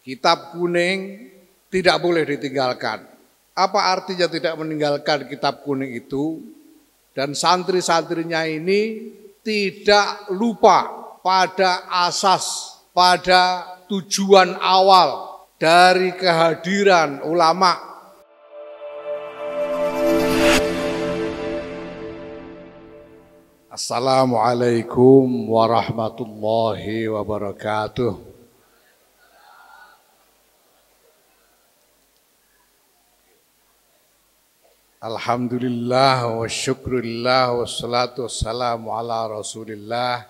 kitab kuning tidak boleh ditinggalkan. Apa artinya tidak meninggalkan kitab kuning itu? Dan santri-santrinya ini tidak lupa pada asas, pada tujuan awal dari kehadiran ulama. Assalamualaikum warahmatullahi wabarakatuh. Alhamdulillah wa syukurillah wassalatu wassalamu ala rasulillah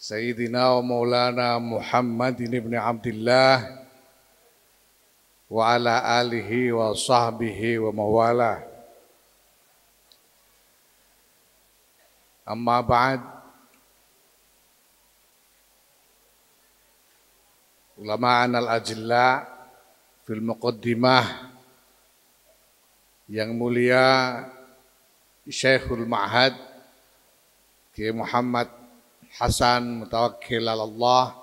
Sayyidina wa maulana Muhammadin ibn Abdillah wa ala alihi wa sahbihi wa mawala. Amma ba'd. Ulama'an al-ajilla fil muqaddimah yang mulia Syekhul Ma'had Kiai Muhammad Hasan Mutawakkil Allah,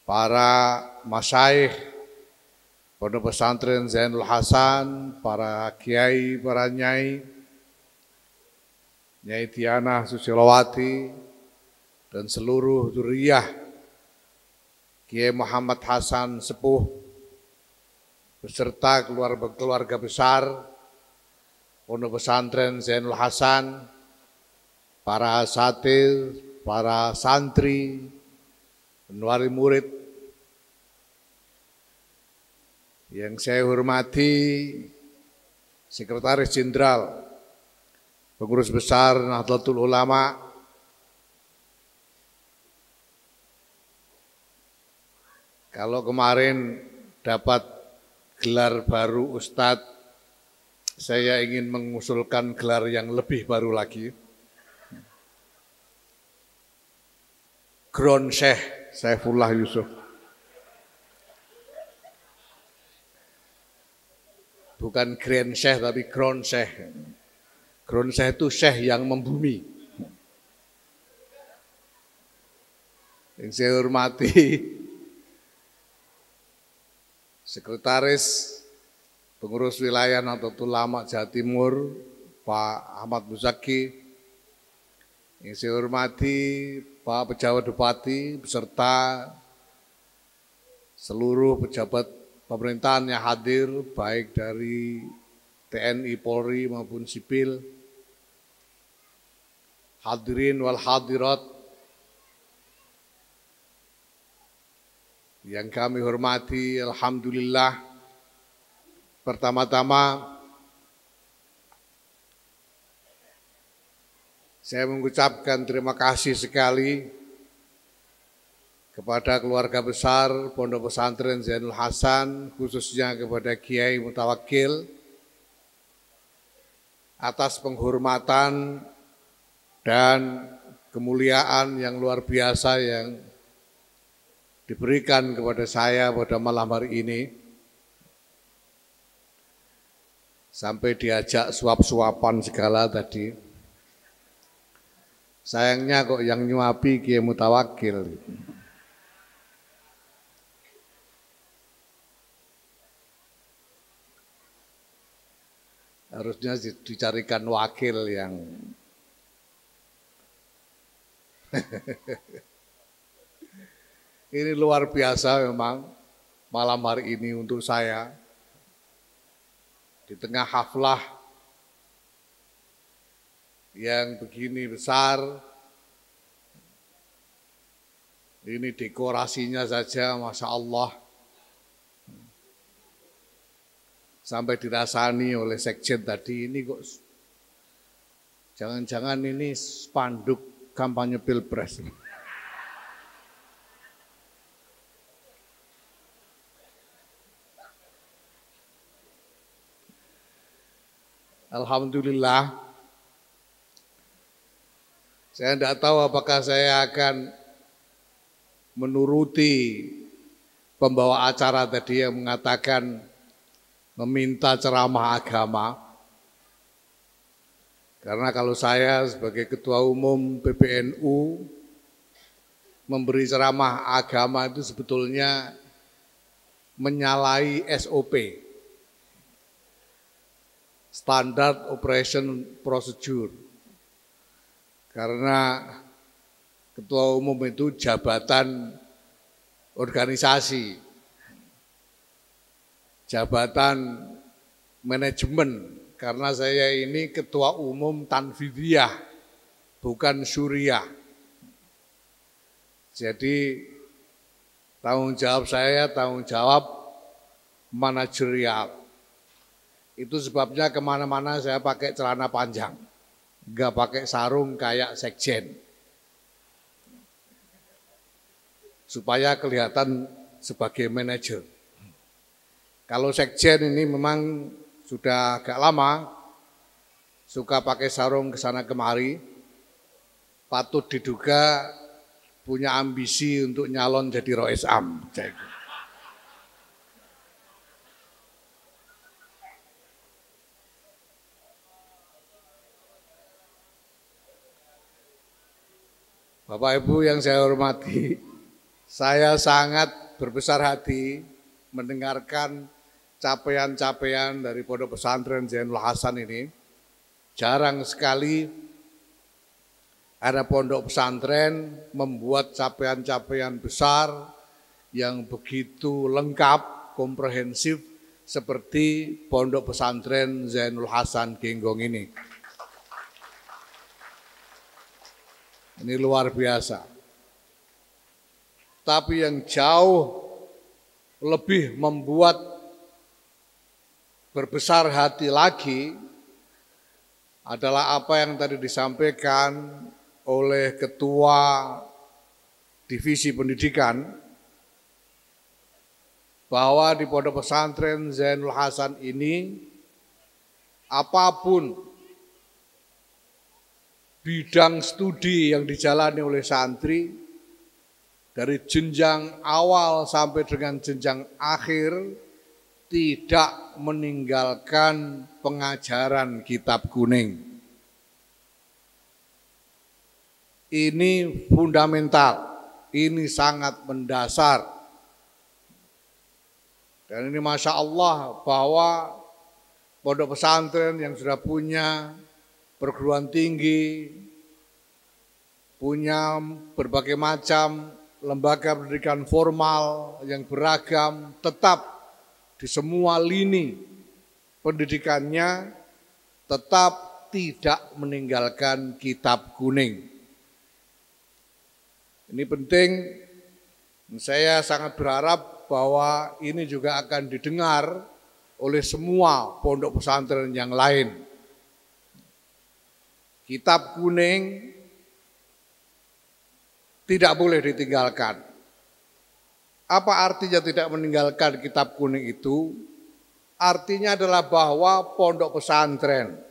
para masyayikh Pondok Pesantren Zainul Hasan, para kiai, para nyai, Nyai Tiana Susilowati, dan seluruh dzurriyyah Kiai Muhammad Hasan Sepuh beserta keluarga besar Pondok Pesantren Zainul Hasan, para asatidz, para santri, wali murid yang saya hormati, Sekretaris Jenderal Pengurus Besar Nahdlatul Ulama, kalau kemarin dapat gelar baru Ustadz, saya ingin mengusulkan gelar yang lebih baru lagi. Grand Syekh Saifullah Yusuf. Bukan Grand Syekh tapi Grand Syekh. Grand Syekh itu Syekh yang membumi. Yang saya hormati Sekretaris Pengurus Wilayah Nahdlatul Ulama Jawa Timur, Pak Ahmad Muzaki. Yang saya hormati Pak Pejabat Bupati beserta seluruh pejabat pemerintahan yang hadir, baik dari TNI, Polri maupun sipil. Hadirin wal hadirat yang kami hormati, alhamdulillah. Pertama-tama saya mengucapkan terima kasih sekali kepada keluarga besar Pondok Pesantren Zainul Hasan, khususnya kepada Kiai Mutawakkil atas penghormatan dan kemuliaan yang luar biasa yang diberikan kepada saya pada malam hari ini, sampai diajak suap-suapan segala tadi. Sayangnya kok yang nyuapi Kiai Mutawakkil. Harusnya dicarikan wakil yang ini luar biasa memang malam hari ini untuk saya. Di tengah haflah yang begini besar, ini dekorasinya saja Masya Allah. Sampai dirasani oleh sekjen tadi, ini kok jangan-jangan ini spanduk kampanye Pilpres. Alhamdulillah, saya tidak tahu apakah saya akan menuruti pembawa acara tadi yang mengatakan meminta ceramah agama. Karena kalau saya sebagai Ketua Umum PBNU memberi ceramah agama itu sebetulnya menyalahi SOP, Standard Operation Procedure. Karena ketua umum itu jabatan organisasi, jabatan manajemen. Karena saya ini ketua umum Tanfidiyah, bukan Syuriah. Jadi tanggung jawab saya tanggung jawab manajerial. Itu sebabnya kemana-mana saya pakai celana panjang, nggak pakai sarung kayak sekjen, supaya kelihatan sebagai manajer. Kalau sekjen ini memang sudah agak lama, suka pakai sarung ke sana kemari, patut diduga punya ambisi untuk nyalon jadi Rois Am. Bapak Ibu yang saya hormati, saya sangat berbesar hati mendengarkan capaian-capaian dari Pondok Pesantren Zainul Hasan ini. Jarang sekali ada pondok pesantren membuat capaian-capaian besar yang begitu lengkap, komprehensif seperti Pondok Pesantren Zainul Hasan Genggong ini. Ini luar biasa. Tapi yang jauh lebih membuat berbesar hati lagi adalah apa yang tadi disampaikan oleh Ketua Divisi Pendidikan, bahwa di Pondok Pesantren Zainul Hasan ini apapun bidang studi yang dijalani oleh santri, dari jenjang awal sampai dengan jenjang akhir, tidak meninggalkan pengajaran kitab kuning. Ini fundamental, ini sangat mendasar. Dan ini Masya Allah bahwa pondok pesantren yang sudah punya perguruan tinggi, punya berbagai macam lembaga pendidikan formal yang beragam, tetap di semua lini pendidikannya tetap tidak meninggalkan kitab kuning. Ini penting, saya sangat berharap bahwa ini juga akan didengar oleh semua pondok pesantren yang lain. Kitab kuning tidak boleh ditinggalkan. Apa artinya tidak meninggalkan kitab kuning itu? Artinya adalah bahwa pondok pesantren,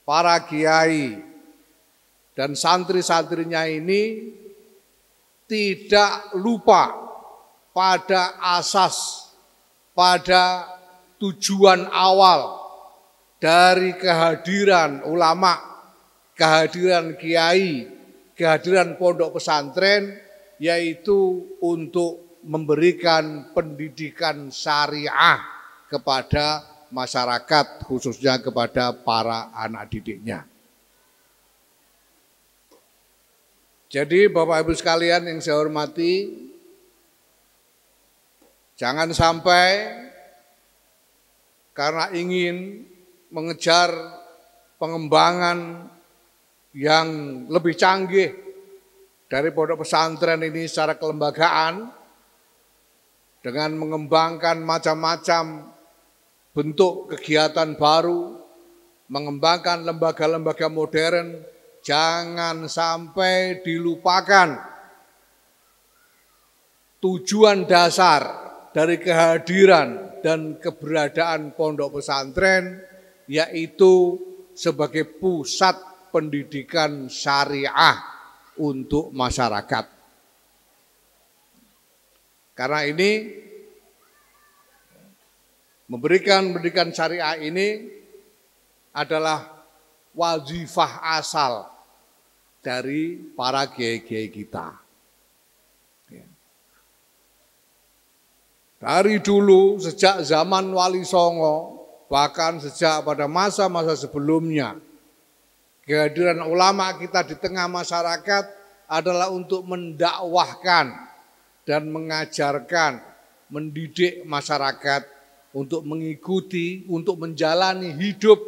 para kiai, dan santri-santrinya ini tidak lupa pada asas, pada tujuan awal dari kehadiran ulama, kehadiran kiai, kehadiran pondok pesantren, yaitu untuk memberikan pendidikan syariah kepada masyarakat, khususnya kepada para anak didiknya. Jadi Bapak Ibu sekalian yang saya hormati, jangan sampai karena ingin mengejar pengembangan yang lebih canggih dari pondok pesantren ini secara kelembagaan, dengan mengembangkan macam-macam bentuk kegiatan baru, mengembangkan lembaga-lembaga modern, jangan sampai dilupakan tujuan dasar dari kehadiran dan keberadaan pondok pesantren, yaitu sebagai pusat pendidikan syariah untuk masyarakat. Karena ini memberikan pendidikan syariah ini adalah wazifah asal dari para kiai-kiai kita. Dari dulu sejak zaman Wali Songo, bahkan sejak pada masa-masa sebelumnya, kehadiran ulama kita di tengah masyarakat adalah untuk mendakwahkan dan mengajarkan, mendidik masyarakat untuk mengikuti, untuk menjalani hidup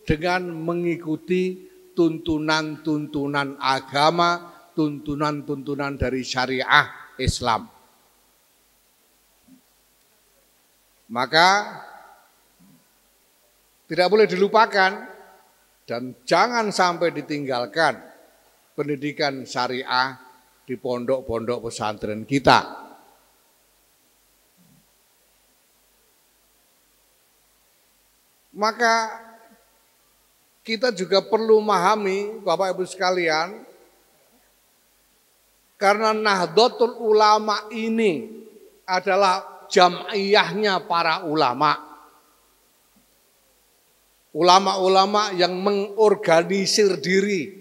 dengan mengikuti tuntunan-tuntunan agama, tuntunan-tuntunan dari syariah Islam. Maka tidak boleh dilupakan dan jangan sampai ditinggalkan pendidikan syariah di pondok-pondok pesantren kita. Maka kita juga perlu memahami, Bapak Ibu sekalian, karena Nahdlatul Ulama ini adalah jam'iyahnya para ulama. Ulama-ulama yang mengorganisir diri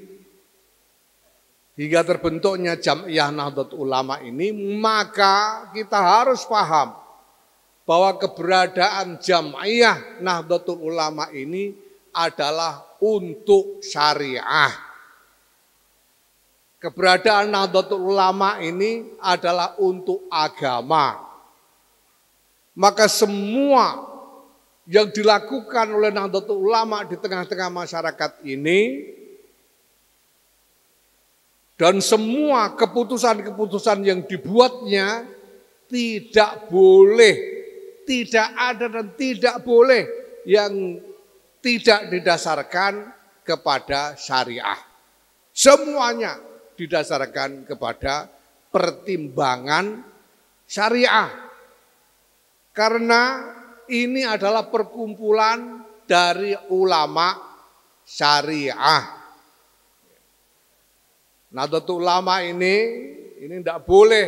hingga terbentuknya jam'iyah Nahdlatul Ulama ini, maka kita harus paham bahwa keberadaan jam'iyah Nahdlatul Ulama ini adalah untuk syariah. Keberadaan Nahdlatul Ulama ini adalah untuk agama. Maka semua yang dilakukan oleh Nahdlatul Ulama di tengah-tengah masyarakat ini dan semua keputusan-keputusan yang dibuatnya tidak boleh, tidak ada dan tidak boleh yang tidak didasarkan kepada syariah. Semuanya didasarkan kepada pertimbangan syariah. Karena ini adalah perkumpulan dari ulama syariah. Nahdlatul Ulama ini tidak boleh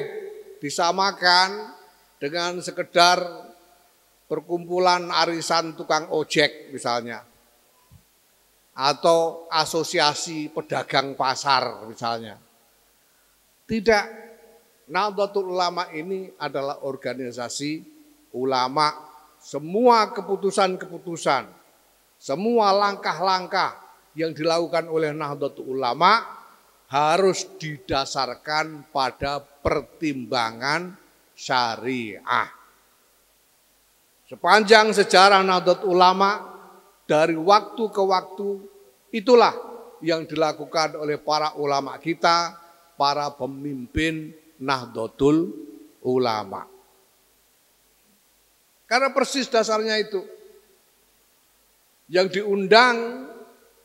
disamakan dengan sekedar perkumpulan arisan tukang ojek misalnya. Atau asosiasi pedagang pasar misalnya. Tidak, Nahdlatul Ulama ini adalah organisasi ulama. Semua keputusan-keputusan, semua langkah-langkah yang dilakukan oleh Nahdlatul Ulama harus didasarkan pada pertimbangan syariah. Sepanjang sejarah Nahdlatul Ulama, dari waktu ke waktu, itulah yang dilakukan oleh para ulama kita, para pemimpin Nahdlatul Ulama. Karena persis dasarnya itu. Yang diundang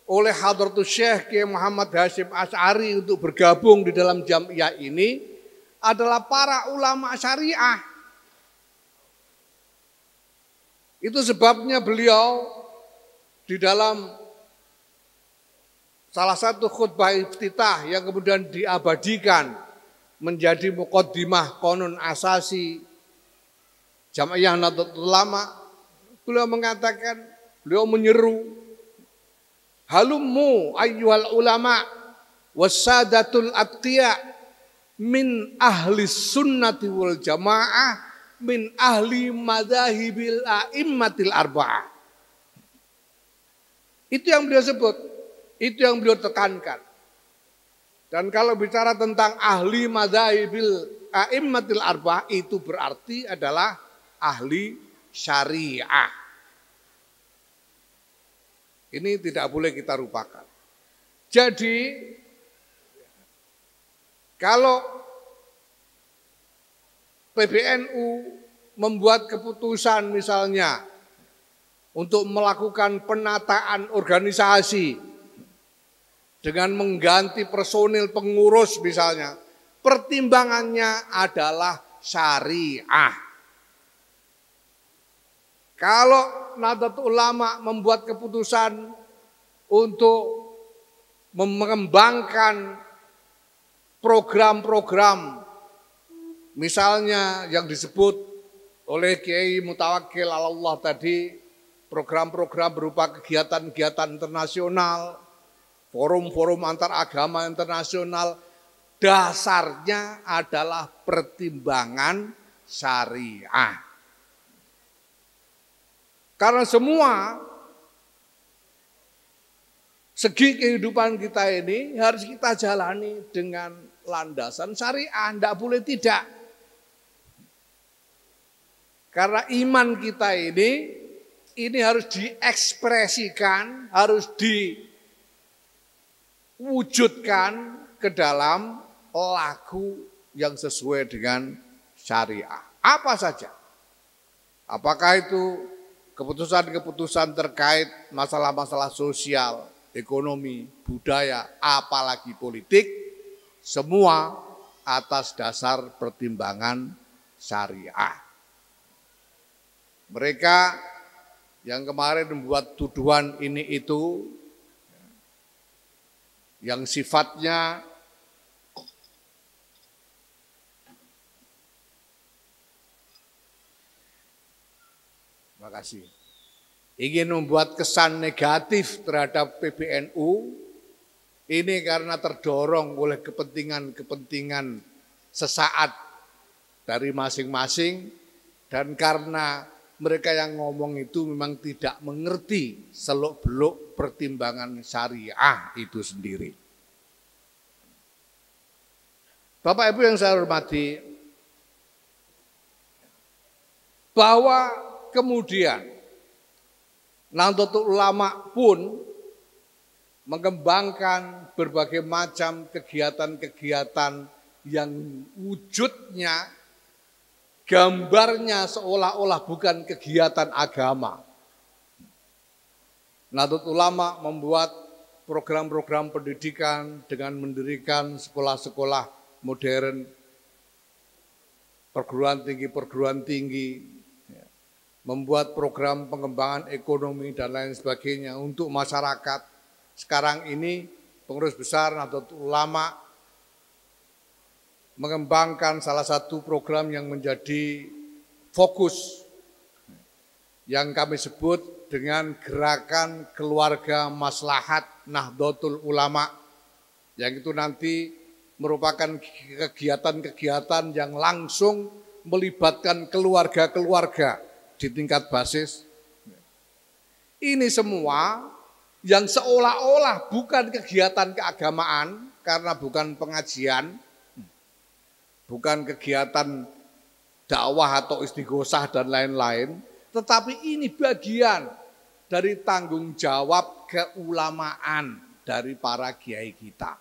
oleh Hadratus Syekh Kiai Muhammad Hasyim Asy'ari untuk bergabung di dalam jam'iyah ini adalah para ulama syariah. Itu sebabnya beliau di dalam salah satu khutbah iftitah yang kemudian diabadikan menjadi muqaddimah qanun asasi Jam'iyah Nahdlatul Ulama, beliau mengatakan, beliau menyeru, halummu ayyuhal ulama wassadatul atqiya min ahli sunnati wal jamaah min ahli madzahibil a'immatil arba'ah. Itu yang beliau sebut, itu yang beliau tekankan. Dan kalau bicara tentang ahli madzahibil a'immatil arba'ah, itu berarti adalah ahli syariah. Ini tidak boleh kita lupakan. Jadi, kalau PBNU membuat keputusan misalnya untuk melakukan penataan organisasi dengan mengganti personil pengurus misalnya, pertimbangannya adalah syariah. Kalau Nahdlatul Ulama membuat keputusan untuk mengembangkan program-program, misalnya yang disebut oleh Kiai Mutawakkil Allah tadi, program-program berupa kegiatan-kegiatan internasional, forum-forum antar agama internasional, dasarnya adalah pertimbangan syariah. Karena semua segi kehidupan kita ini harus kita jalani dengan landasan syariah, tidak boleh tidak. Karena iman kita ini harus diekspresikan, harus diwujudkan ke dalam laku yang sesuai dengan syariah. Apa saja? Apakah itu keputusan-keputusan terkait masalah-masalah sosial, ekonomi, budaya, apalagi politik, semua atas dasar pertimbangan syariah. Mereka yang kemarin membuat tuduhan ini itu, yang sifatnya ingin membuat kesan negatif terhadap PBNU, ini karena terdorong oleh kepentingan-kepentingan sesaat dari masing-masing, dan karena mereka yang ngomong itu memang tidak mengerti seluk-beluk pertimbangan syariah itu sendiri. Bapak Ibu yang saya hormati, bahwa kemudian Nahdlatul Ulama pun mengembangkan berbagai macam kegiatan-kegiatan yang wujudnya, gambarnya seolah-olah bukan kegiatan agama. Nahdlatul Ulama membuat program-program pendidikan dengan mendirikan sekolah-sekolah modern, perguruan tinggi, membuat program pengembangan ekonomi dan lain sebagainya untuk masyarakat. Sekarang ini pengurus besar Nahdlatul Ulama mengembangkan salah satu program yang menjadi fokus yang kami sebut dengan Gerakan Keluarga Maslahat Nahdlatul Ulama, yang itu nanti merupakan kegiatan-kegiatan yang langsung melibatkan keluarga-keluarga di tingkat basis. Ini semua yang seolah-olah bukan kegiatan keagamaan karena bukan pengajian, bukan kegiatan dakwah atau istighosah dan lain-lain, tetapi ini bagian dari tanggung jawab keulamaan dari para kiai kita.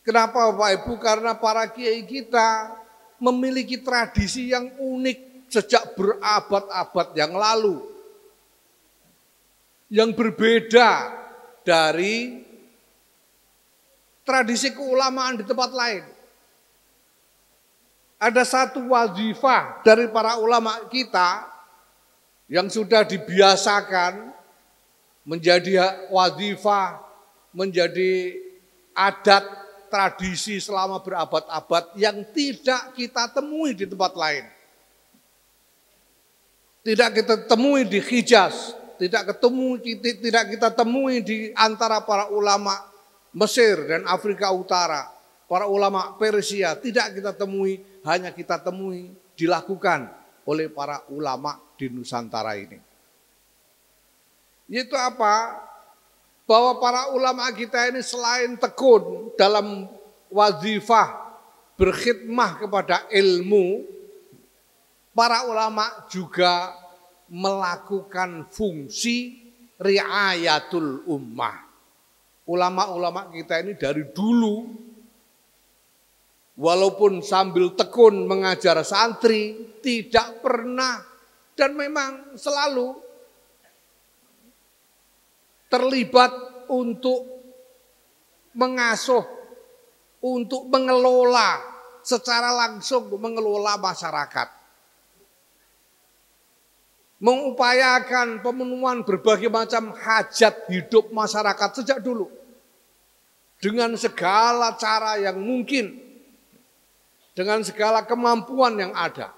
Kenapa Bapak Ibu? Karena para kiai kita memiliki tradisi yang unik sejak berabad-abad yang lalu, yang berbeda dari tradisi keulamaan di tempat lain. Ada satu wazifah dari para ulama kita yang sudah dibiasakan menjadi wazifah, menjadi adat tradisi selama berabad-abad yang tidak kita temui di tempat lain. Tidak kita temui di Hijaz, tidak kita temui di antara para ulama Mesir dan Afrika Utara, para ulama Persia, tidak kita temui, hanya kita temui dilakukan oleh para ulama di Nusantara ini. Yaitu apa? Bahwa para ulama kita ini selain tekun dalam wazifah berkhidmah kepada ilmu, para ulama juga melakukan fungsi riayatul ummah. Ulama-ulama kita ini dari dulu, walaupun sambil tekun mengajar santri, tidak pernah dan memang selalu terlibat untuk mengasuh, untuk mengelola secara langsung, mengelola masyarakat. Mengupayakan pemenuhan berbagai macam hajat hidup masyarakat sejak dulu. Dengan segala cara yang mungkin, dengan segala kemampuan yang ada.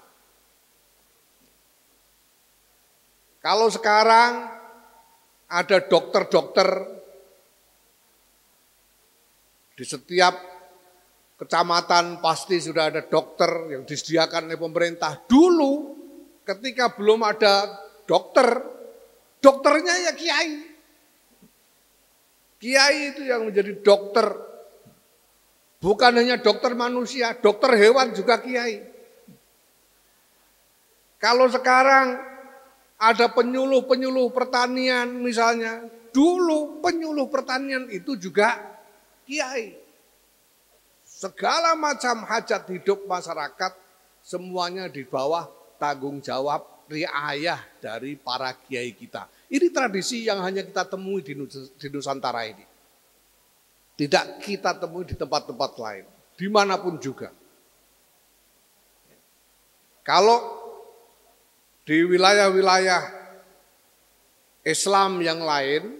Kalau sekarang ada dokter-dokter Di setiap kecamatan pasti sudah ada dokter yang disediakan oleh pemerintah. Dulu ketika belum ada dokter, dokternya ya kiai. Kiai itu yang menjadi dokter. Bukan hanya dokter manusia, dokter hewan juga kiai. Kalau sekarang ada penyuluh-penyuluh pertanian misalnya, dulu penyuluh pertanian itu juga kiai. Segala macam hajat hidup masyarakat semuanya di bawah tanggung jawab riayah dari para kiai kita. Ini tradisi yang hanya kita temui di Nusantara ini. Tidak kita temui di tempat-tempat lain, dimanapun juga. Kalau di wilayah-wilayah Islam yang lain,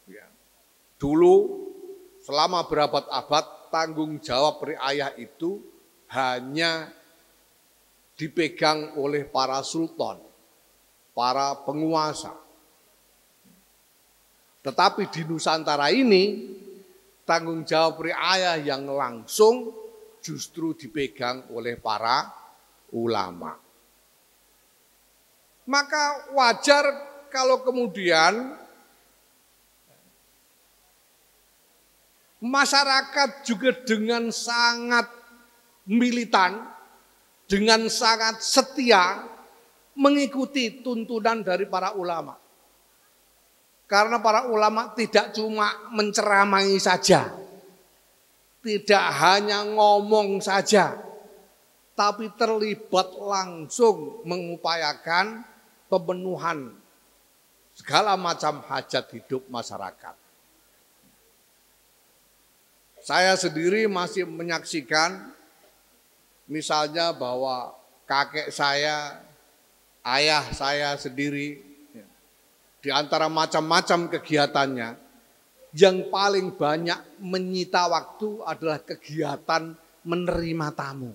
ya, dulu selama berabad-abad tanggung jawab riayah itu hanya dipegang oleh para sultan, para penguasa. Tetapi di Nusantara ini tanggung jawab riayah yang langsung justru dipegang oleh para ulama. Maka wajar kalau kemudian masyarakat juga dengan sangat militan, dengan sangat setia mengikuti tuntunan dari para ulama. Karena para ulama tidak cuma menceramai saja, tidak hanya ngomong saja, tapi terlibat langsung mengupayakan pemenuhan segala macam hajat hidup masyarakat. Saya sendiri masih menyaksikan misalnya bahwa kakek saya, ayah saya sendiri, di antara macam-macam kegiatannya, yang paling banyak menyita waktu adalah kegiatan menerima tamu.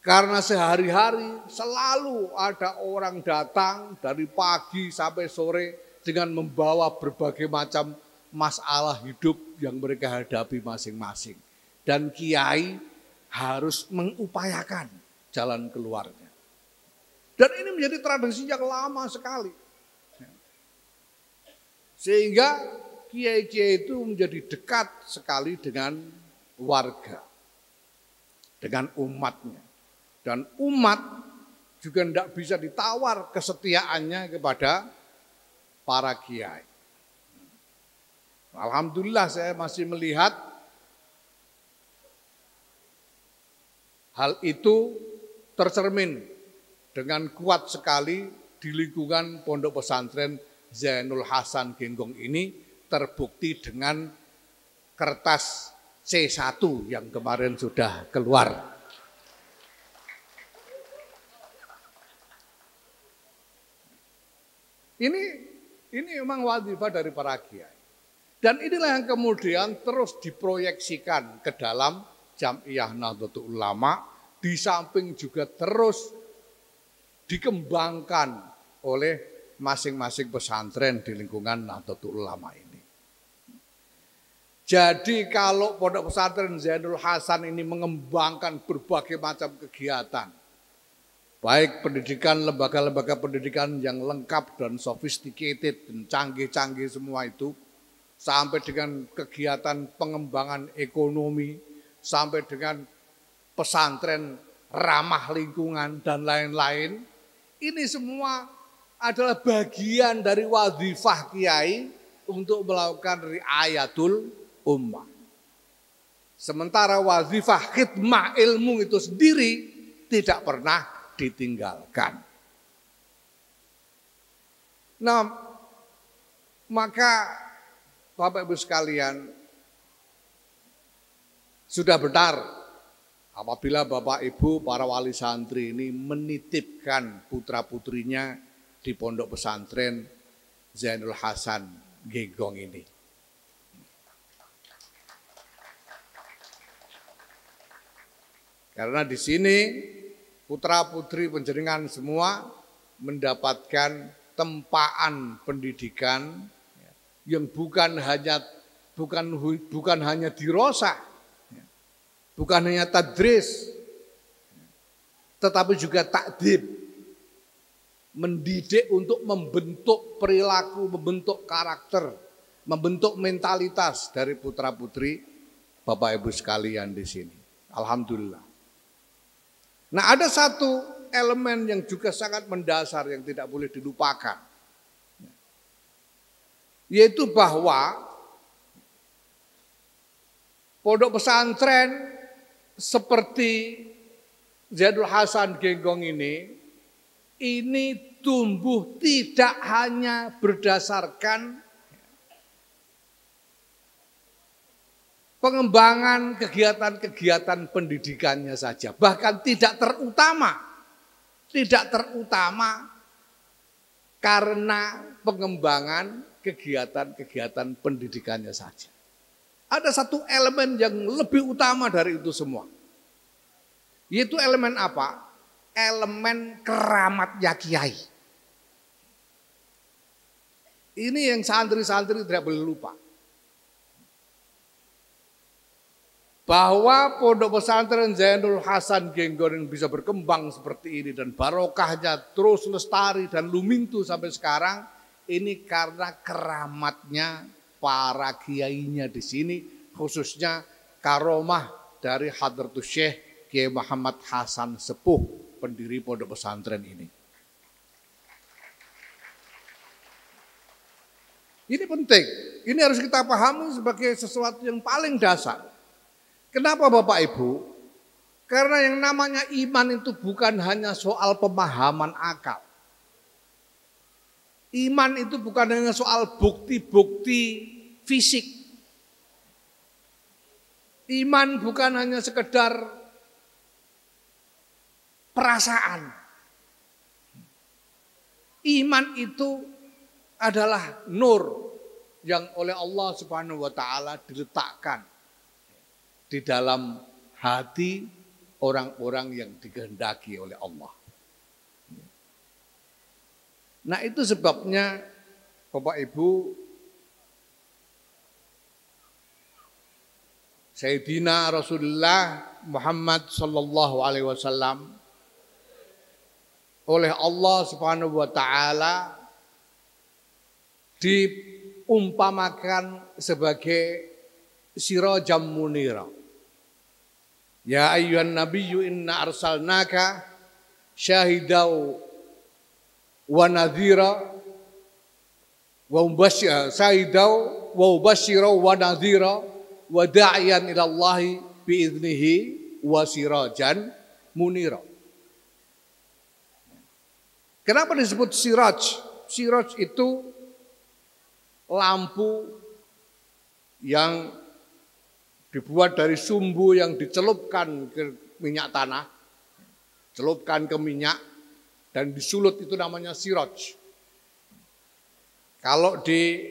Karena sehari-hari selalu ada orang datang dari pagi sampai sore dengan membawa berbagai macam masalah hidup yang mereka hadapi masing-masing. Dan kiai harus mengupayakan jalan keluarnya. Dan ini menjadi tradisi yang lama sekali. Sehingga kiai-kiai itu menjadi dekat sekali dengan warga, dengan umatnya. Dan umat juga tidak bisa ditawar kesetiaannya kepada para kiai. Alhamdulillah saya masih melihat hal itu tercermin dengan kuat sekali di lingkungan Pondok Pesantren Zainul Hasan Genggong ini, terbukti dengan kertas C1 yang kemarin sudah keluar. Ini memang wazifah dari para kiai. Dan inilah yang kemudian terus diproyeksikan ke dalam Jam'iyah Nahdlatul Ulama, di samping juga terus dikembangkan oleh masing-masing pesantren di lingkungan Nahdlatul Ulama ini. Jadi kalau Pondok Pesantren Zainul Hasan ini mengembangkan berbagai macam kegiatan, baik pendidikan, lembaga-lembaga pendidikan yang lengkap dan sophisticated dan canggih-canggih semua itu, sampai dengan kegiatan pengembangan ekonomi, sampai dengan pesantren ramah lingkungan dan lain-lain. Ini semua adalah bagian dari wazifah kiai untuk melakukan riayatul ummah. Sementara wazifah khidmah ilmu itu sendiri tidak pernah ditinggalkan. Nah, maka Bapak Ibu sekalian, sudah benar apabila Bapak Ibu para wali santri ini menitipkan putra-putrinya di Pondok Pesantren Zainul Hasan Genggong ini. Karena di sini putra-putri panjenengan semua mendapatkan tempaan pendidikan yang bukan hanya bukan hanya dirosah, bukan hanya tadris, tetapi juga takdib, mendidik untuk membentuk perilaku, membentuk karakter, membentuk mentalitas dari putra-putri Bapak Ibu sekalian di sini. Alhamdulillah. Nah, ada satu elemen yang juga sangat mendasar yang tidak boleh dilupakan, yaitu bahwa pondok pesantren seperti Zaidul Hasan Genggong ini tumbuh tidak hanya berdasarkan pengembangan kegiatan-kegiatan pendidikannya saja, bahkan tidak terutama karena pengembangan kegiatan-kegiatan pendidikannya saja. Ada satu elemen yang lebih utama dari itu semua, yaitu elemen apa? Elemen keramatnya kiai. Ini yang santri-santri tidak boleh lupa. Bahwa pondok pesantren Zaidul Hasan Genggong bisa berkembang seperti ini dan barokahnya terus lestari dan lumintu sampai sekarang, ini karena keramatnya para kiainya di sini, khususnya karomah dari Hadratus Syekh Kiai Muhammad Hasan Sepuh, pendiri pondok pesantren ini. Ini penting, ini harus kita pahami sebagai sesuatu yang paling dasar. Kenapa Bapak Ibu? Karena yang namanya iman itu bukan hanya soal pemahaman akal. Iman itu bukan hanya soal bukti-bukti fisik. Iman bukan hanya sekedar perasaan. Iman itu adalah nur yang oleh Allah Subhanahu wa taala diletakkan di dalam hati orang-orang yang dikehendaki oleh Allah. Nah, itu sebabnya Bapak Ibu, Sayyidina Rasulullah Muhammad sallallahu alaihi wasallam oleh Allah Subhanahu wa taala diumpamakan sebagai sirajam munira. Ya ayyuhan nabiyyu inna arsalnaka syahidau wa nadhira wa mubasyira syahidau wa mubasyira wa nadhira wa da'iyan ila Allahi bi idnihi wa sirajan munira. Kenapa disebut siraj? Siraj itu lampu yang dibuat dari sumbu yang dicelupkan ke minyak tanah, celupkan ke minyak dan disulut, itu namanya siraj. Kalau di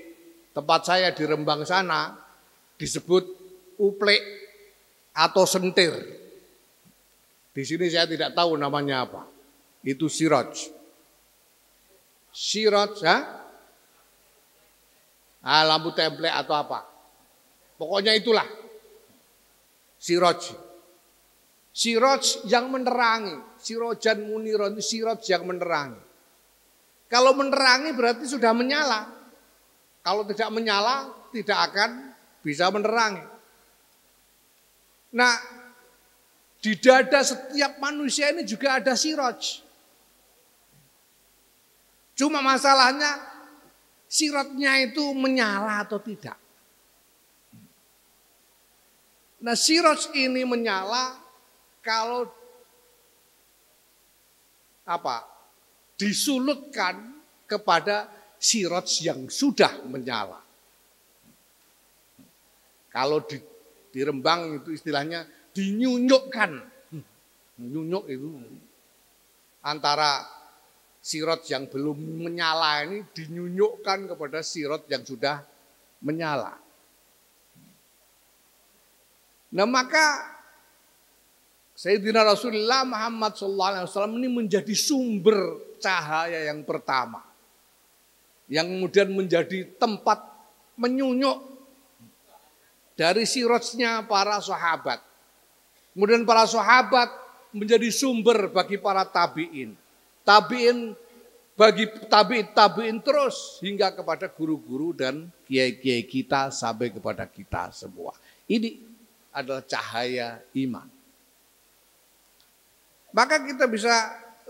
tempat saya di Rembang sana disebut uplek atau sentir. Di sini saya tidak tahu namanya apa. Itu siraj. Siraj, lampu template atau apa. Pokoknya itulah siraj. Siraj yang menerangi. Sirajan muniron, siraj yang menerangi. Kalau menerangi berarti sudah menyala. Kalau tidak menyala tidak akan bisa menerangi. Nah, di dada setiap manusia ini juga ada siraj. Cuma masalahnya sirajnya itu menyala atau tidak. Nah, siraj ini menyala kalau disulutkan kepada siraj yang sudah menyala. Kalau di Rembang itu istilahnya dinyunyukkan. Nyunyuk itu antara siraj yang belum menyala ini dinyunyukkan kepada siraj yang sudah menyala. Nah, maka Sayyidina Rasulullah Muhammad SAW ini menjadi sumber cahaya yang pertama, yang kemudian menjadi tempat menyunyuk dari sirotnya para sahabat. Kemudian para sahabat menjadi sumber bagi para tabi'in. Tabi'in bagi tabi'in terus hingga kepada guru-guru dan kiai-kiai kita sampai kepada kita semua. Ini adalah cahaya iman. Maka kita bisa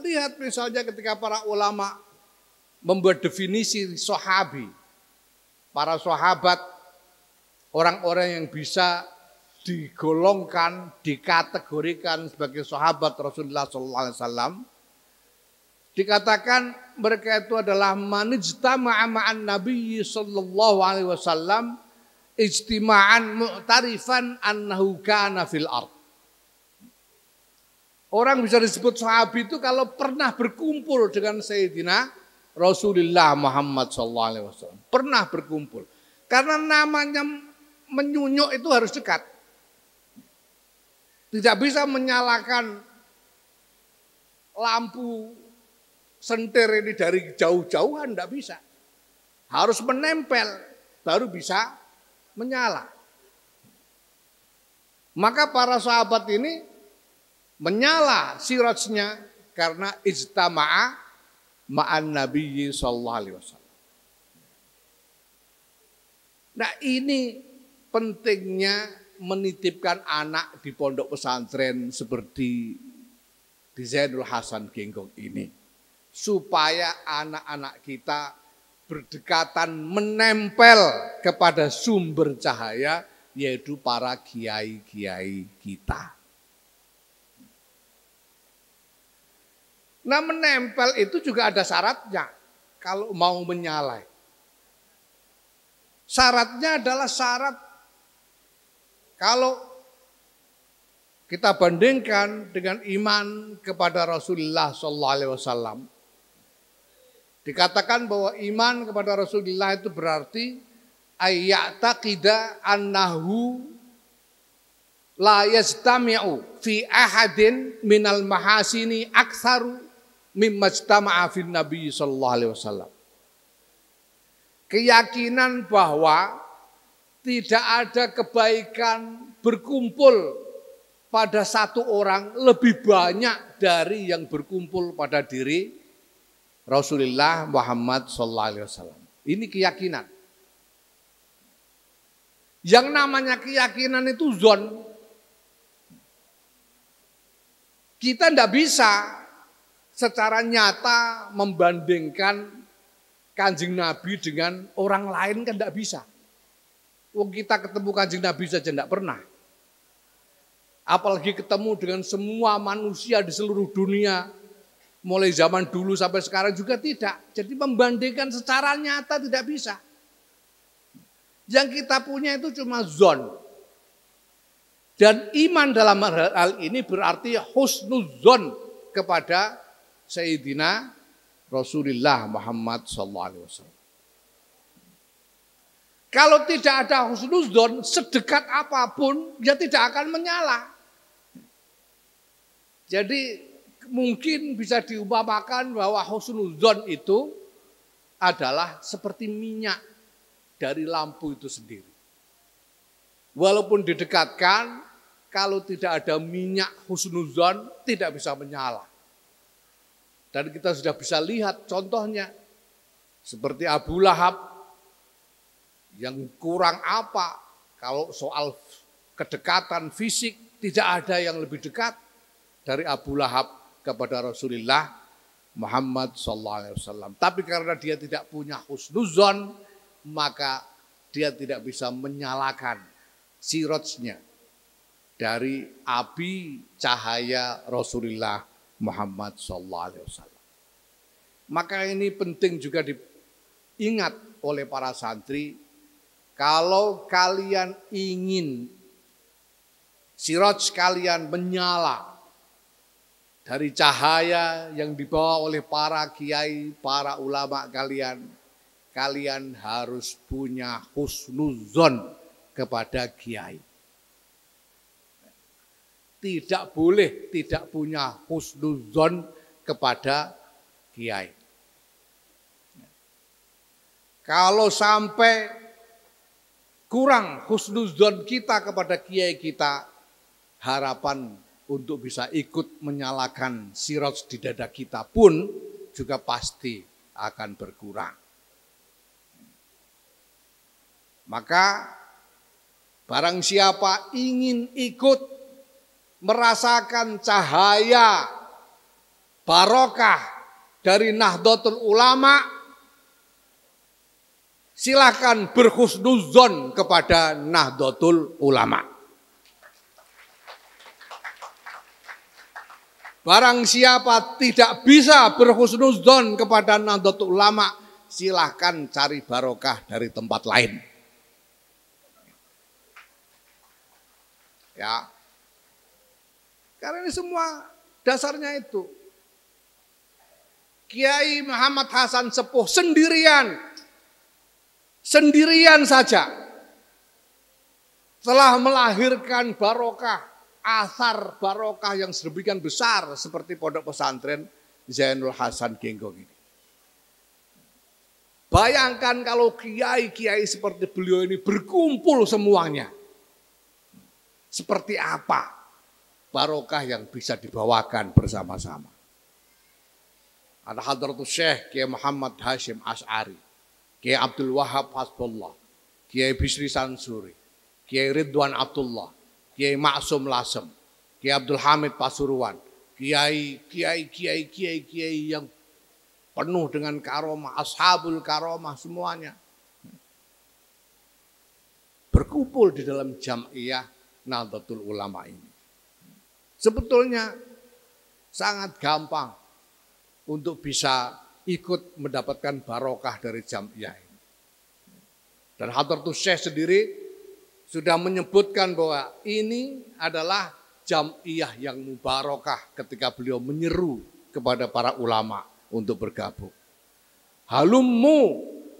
lihat misalnya ketika para ulama membuat definisi sahabi. Para sahabat, orang-orang yang bisa digolongkan, dikategorikan sebagai sahabat Rasulullah SAW. Dikatakan mereka itu adalah manijtama'a ma'an Nabi sallallahu alaihi wasallam ijtima'an mu'tarifan annahu kana fil ard. Orang bisa disebut sahabat itu kalau pernah berkumpul dengan Sayyidina Rasulullah Muhammad sallallahu alaihi wasallam. Pernah berkumpul. Karena namanya menyunyuk itu harus dekat. Tidak bisa menyalakan lampu sentir ini dari jauh-jauhan, tidak bisa. Harus menempel, baru bisa menyala. Maka para sahabat ini menyala sirajnya karena ijtama'a ma'an Nabi sallallahu alaihi wasallam. Nah, ini pentingnya menitipkan anak di pondok pesantren seperti di Zainul Hasan Genggong ini. Supaya anak-anak kita berdekatan menempel kepada sumber cahaya, yaitu para kiai-kiai kita. Nah, menempel itu juga ada syaratnya kalau mau menyalai. Syaratnya adalah syarat kalau kita bandingkan dengan iman kepada Rasulullah sallallahu alaihi wasallam. Dikatakan bahwa iman kepada Rasulullah itu berarti ayya'taqida annahu la yastami'u fi ahadin minal mahasini aktsaru mimma ijtama'a fin Nabi sallallahu alaihi wasallam. Keyakinan bahwa tidak ada kebaikan berkumpul pada satu orang lebih banyak dari yang berkumpul pada diri Rasulullah Muhammad sallallahu alaihi wasallam. Ini keyakinan. Yang namanya keyakinan itu zon. Kita tidak bisa secara nyata membandingkan Kanjeng Nabi dengan orang lain, kan tidak bisa. Wong kita ketemu Kanjeng Nabi saja tidak pernah. Apalagi ketemu dengan semua manusia di seluruh dunia. Mulai zaman dulu sampai sekarang juga tidak. Jadi membandingkan secara nyata tidak bisa. Yang kita punya itu cuma zon. Dan iman dalam hal ini berarti husnuzon kepada Sayyidina Rasulullah Muhammad SAW. Kalau tidak ada husnuzon, sedekat apapun, dia tidak akan menyala. Jadi mungkin bisa diumpamakan bahwa husnuzon itu adalah seperti minyak dari lampu itu sendiri. Walaupun didekatkan, kalau tidak ada minyak husnuzon, tidak bisa menyala. Dan kita sudah bisa lihat contohnya, seperti Abu Lahab, yang kurang apa, kalau soal kedekatan fisik, tidak ada yang lebih dekat dari Abu Lahab kepada Rasulullah Muhammad SAW. Tapi karena dia tidak punya husnuzon, maka dia tidak bisa menyalakan sirajnya dari api cahaya Rasulullah Muhammad SAW. Maka ini penting juga diingat oleh para santri, kalau kalian ingin siraj kalian menyala dari cahaya yang dibawa oleh para kiai, para ulama kalian, kalian harus punya husnuzon kepada kiai. Tidak boleh tidak punya husnuzon kepada kiai. Kalau sampai kurang husnuzon kita kepada kiai kita, harapan untuk bisa ikut menyalakan siraj di dada kita pun juga pasti akan berkurang. Maka barang siapa ingin ikut merasakan cahaya barokah dari Nahdlatul Ulama, silakan berhusnuzon kepada Nahdlatul Ulama. Barang siapa tidak bisa berhusnuzon kepada Nahdlatul Ulama, silahkan cari barokah dari tempat lain. Ya, karena ini semua dasarnya itu. Kiai Muhammad Hasan Sepuh sendirian saja telah melahirkan barokah, asar barokah yang sedemikian besar seperti pondok pesantren Zainul Hasan Genggong ini. Bayangkan kalau kiai-kiai seperti beliau ini berkumpul semuanya. Seperti apa barokah yang bisa dibawakan bersama-sama. Ada Hadratus Syekh Kiai Muhammad Hashim Asy'ari, Kiai Abdul Wahab Hasbullah, Kiai Bisri Sansuri, Kiai Ridwan Abdullah, Kiai Maksum Lasem, Kiai Abdul Hamid Pasuruan, kiai yang penuh dengan karomah, ashabul karomah semuanya berkumpul di dalam Jam'iyah Nahdlatul Ulama ini. Sebetulnya sangat gampang untuk bisa ikut mendapatkan barokah dari Jam'iyah ini. Dan Hadratus Syekh sendiri sudah menyebutkan bahwa ini adalah Jam'iyah yang mubarakah ketika beliau menyeru kepada para ulama untuk bergabung. Halummu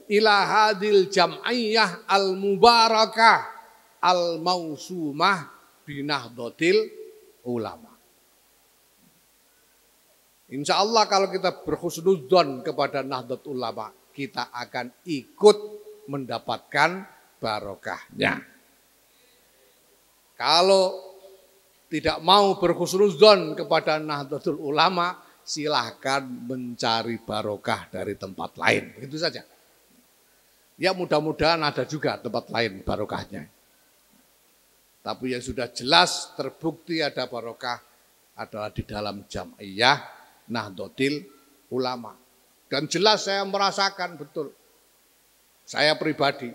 ila hadil jam'iyah al-mubarakah al-mausumah binahdlatil ulama. Insya Allah kalau kita berhusnudzon kepada Nahdlatul Ulama, kita akan ikut mendapatkan barokahnya. Kalau tidak mau berhusnudzon kepada Nahdlatul Ulama, silahkan mencari barokah dari tempat lain. Begitu saja. Ya mudah-mudahan ada juga tempat lain barokahnya. Tapi yang sudah jelas terbukti ada barokah adalah di dalam Jam'iyah Nahdlatul Ulama. Dan jelas saya merasakan betul. Saya pribadi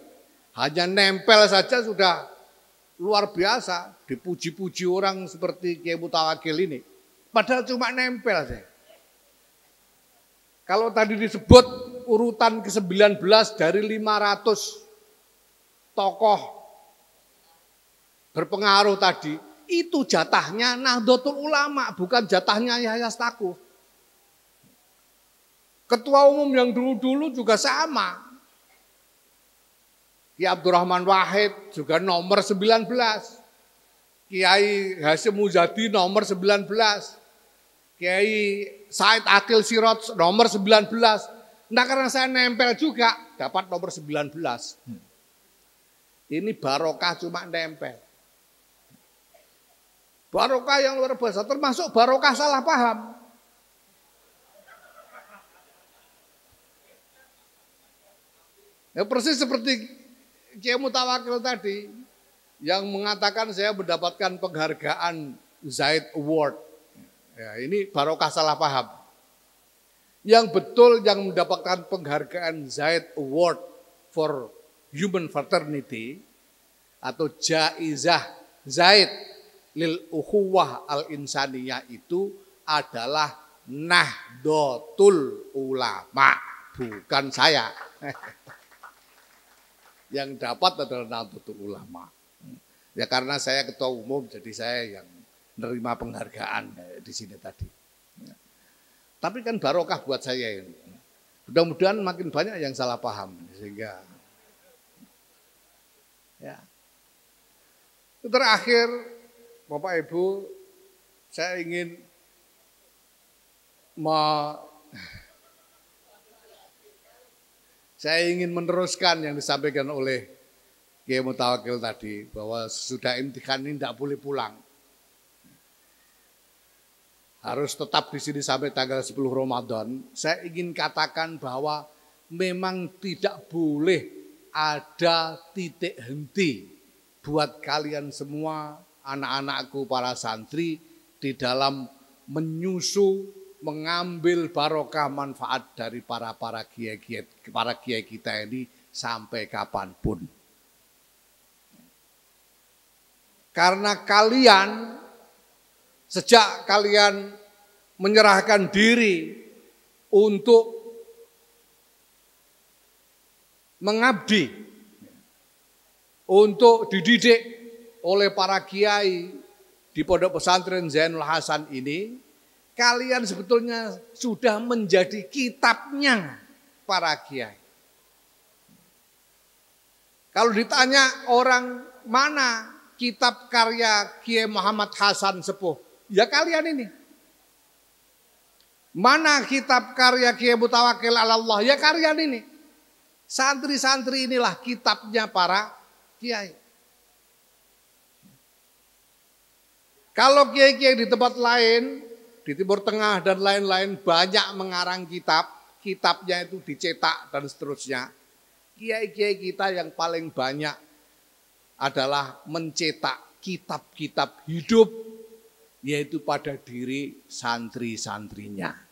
hanya nempel saja sudah luar biasa. Dipuji-puji orang seperti Kiai Mutawakil ini. Padahal cuma nempel saja. Kalau tadi disebut urutan ke-19 dari 500 tokoh berpengaruh tadi, itu jatahnya Nahdlatul Ulama, bukan jatahnya Yahya Stakuf. Ketua umum yang dulu-dulu juga sama. Kiai Abdurrahman Wahid juga nomor 19. Kiai Hasyim Muzadi nomor 19. Kiai Said Akil Siraj nomor 19. Nah karena saya nempel juga dapat nomor 19. Ini barokah cuma nempel. Barokah yang luar biasa, termasuk barokah salah paham. Ya persis seperti Kiai Mutawakil tadi yang mengatakan saya mendapatkan penghargaan Zaid Award. Ya, ini barokah salah paham. Yang betul yang mendapatkan penghargaan Zaid Award for Human Fraternity atau Jaizah Zaid lil ukhuwah al insaniyah itu adalah Nahdlatul Ulama, bukan saya. Yang dapat adalah Nahdlatul Ulama. Ya karena saya ketua umum, jadi saya yang menerima penghargaan di sini tadi. Tapi kan barokah buat saya ini. Mudah-mudahan makin banyak yang salah paham sehingga ya. Terakhir, Bapak Ibu, saya ingin meneruskan yang disampaikan oleh Kiai Mutawakil tadi, bahwa sesudah imtihan ini tidak boleh pulang. Harus tetap di sini sampai tanggal 10 Ramadan. Saya ingin katakan bahwa memang tidak boleh ada titik henti buat kalian semua, anak-anakku, para santri, di dalam menyusu, mengambil barokah manfaat dari para kiai kita ini sampai kapanpun. Karena kalian, sejak kalian menyerahkan diri untuk mengabdi, untuk dididik oleh para kiai di Pondok Pesantren Zainul Hasan ini, kalian sebetulnya sudah menjadi kitabnya para kiai. Kalau ditanya orang mana kitab karya Kiai Muhammad Hasan Sepuh, ya kalian ini. Mana kitab karya Kiai Mutawakil Allah, ya kalian ini. Santri-santri inilah kitabnya para kiai. Kalau kiai-kiai di tempat lain, di Timur Tengah dan lain-lain banyak mengarang kitab, kitabnya itu dicetak dan seterusnya. Kiai-kiai kita yang paling banyak adalah mencetak kitab-kitab hidup, yaitu pada diri santri-santrinya.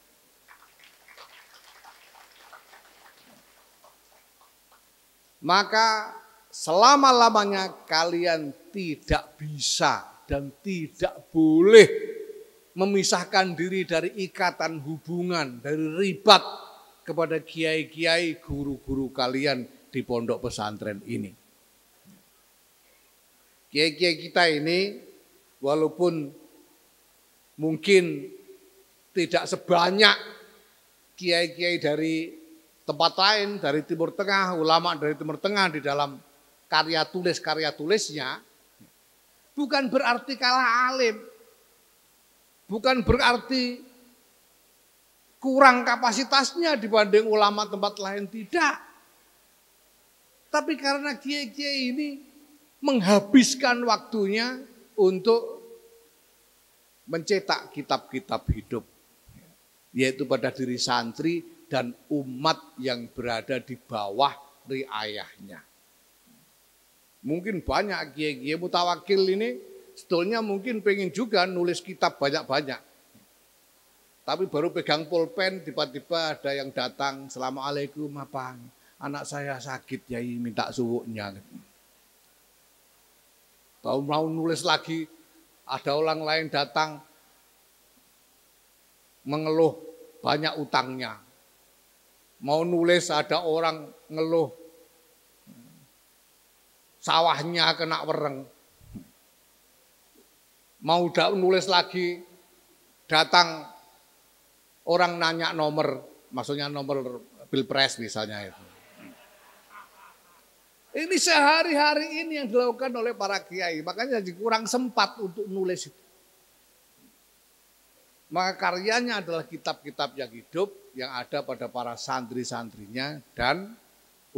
Maka selama-lamanya kalian tidak bisa dan tidak boleh memisahkan diri dari ikatan hubungan, dari ribat kepada kiai-kiai, guru-guru kalian di pondok pesantren ini. Kiai-kiai kita ini walaupun mungkin tidak sebanyak kiai-kiai dari tempat lain, dari Timur Tengah, ulama dari Timur Tengah di dalam karya tulis-tulisnya, bukan berarti kalah alim, bukan berarti kurang kapasitasnya dibanding ulama tempat lain, tidak. Tapi karena kiai-kiai ini menghabiskan waktunya untuk mencetak kitab-kitab hidup, yaitu pada diri santri dan umat yang berada di bawah riayahnya. Mungkin banyak kiai-kiai Mutawakil ini sebetulnya mungkin pengen juga nulis kitab banyak-banyak. Tapi baru pegang pulpen tiba-tiba ada yang datang, "Assalamualaikum, apa? Anak saya sakit, Yai, minta suwuknya." Tahu mau nulis lagi, ada orang lain datang mengeluh banyak utangnya. Mau nulis ada orang ngeluh sawahnya kena wereng. Mau nulis lagi, datang orang nanya nomor, maksudnya nomor pilpres misalnya itu. Ini sehari-hari ini yang dilakukan oleh para kiai, makanya kurang sempat untuk nulis itu. Maka karyanya adalah kitab-kitab yang hidup, yang ada pada para santri-santrinya dan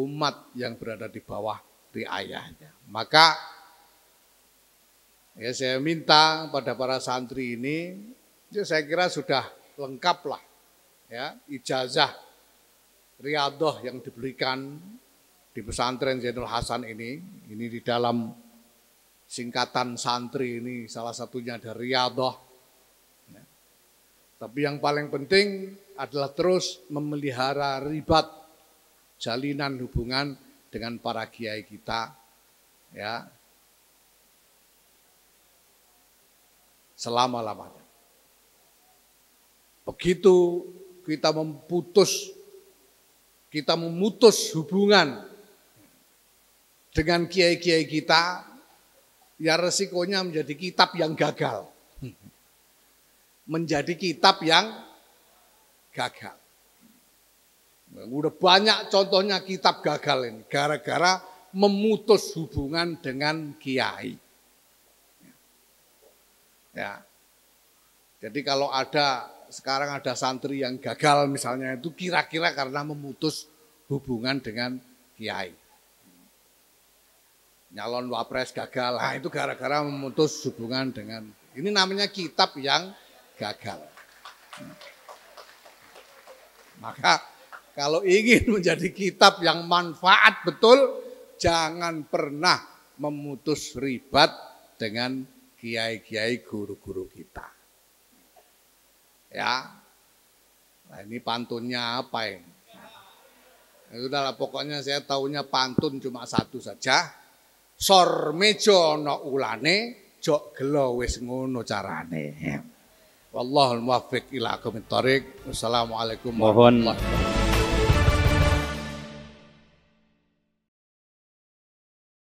umat yang berada di bawah riayahnya. Maka ya saya minta pada para santri ini, ya saya kira sudah lengkap lah ya ijazah riyadhah yang diberikan di pesantren Zainul Hasan ini di dalam singkatan santri ini salah satunya ada riyadhah. Ya. Tapi yang paling penting adalah terus memelihara ribat jalinan hubungan dengan para kiai kita ya selama-lamanya. Begitu kita memutus hubungan dengan kiai-kiai kita, ya resikonya menjadi kitab yang gagal. Menjadi kitab yang gagal. Udah banyak contohnya kitab gagal ini, gara-gara memutus hubungan dengan kiai. Ya. Jadi kalau sekarang ada santri yang gagal misalnya itu kira-kira karena memutus hubungan dengan kiai. nyalon wapres gagal. Nah, itu gara-gara memutus hubungan dengan, ini namanya kitab yang gagal. Maka kalau ingin menjadi kitab yang manfaat betul, jangan pernah memutus ribat dengan kiai-kiai guru-guru kita. Ya, nah ini pantunnya apa ini? Udahlah, pokoknya saya tahunya pantun cuma satu saja. Sor mejo no ulane, jok gelo wis ngono carane. Wallahul muwaffiq ila aqwamit thoriq. Wassalamualaikum warahmatullahi wabarakatuh.